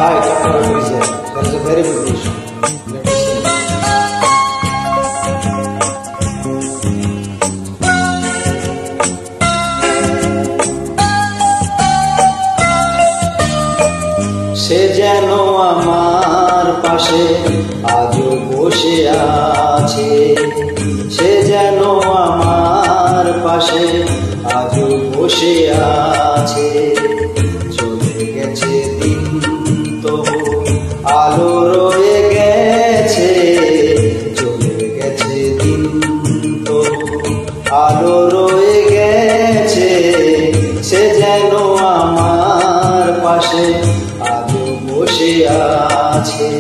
Hi, Kapara Music. That is a very good dish. Let us sing. সে যেন আমার পাশে আজও বসে আছে, সে যেন আমার পাশে আজও বসে আছে। চলে গেছে দিন তবু আলো রয়ে গেছে, চলে গেছে দিন তবু আলো রয়ে গেছে। সে যেন আমার পাশে আজও বসে আছে।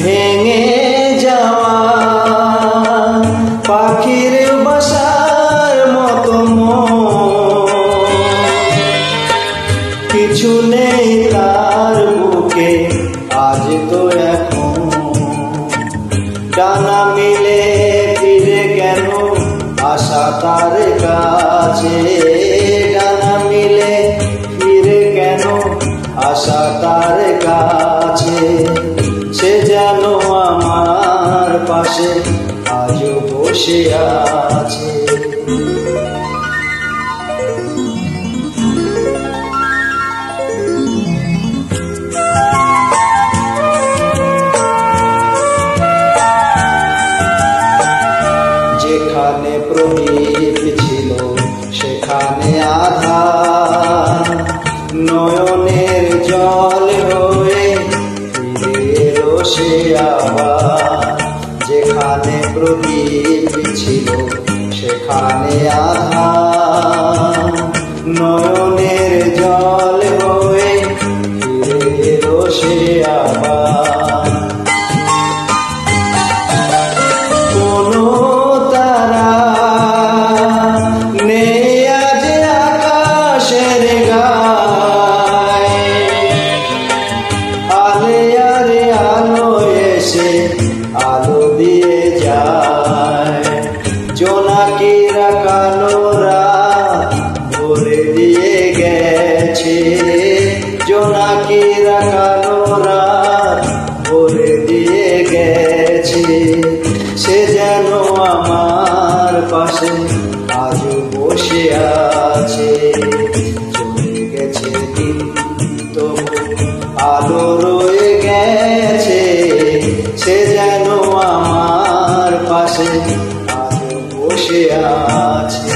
ভেঙে যাওয়া পাখির বাসার মতো কিছু নেই তার বুকে আজ তো এখন। ডানা মিলে ফিরে কেন আশা তার কাছে, ডানা মিলে ফিরে কেন আশা তার কাছে। সে যেন আমার পাশে আজও বসে আছে। যেখানে প্রদীপ ছিল সেখানে আধার, নয়নের জল হয়ে ফিরে এলো সে আবার। যেখানে প্রদীপ ছিল সেখানে আধার, নয়নের জল হয়ে ফিরে এলো সে আবার। কোনো তারা নেই আজ আকাশের গায়ে, আলে আরে আলো এসে আলো দিয়ে যায়। জোনাকিরা কালো রাত ভরে দিয়ে গেছে, জোনাকিরা কালো রাত ভরে দিয়ে গেছে। সে যেন আমার পাশে আজও বসে আছে। চলে গেছে দিন তবু আলো রয়ে গেছে, সে যেন আমার পাশে আজও বসে আছে।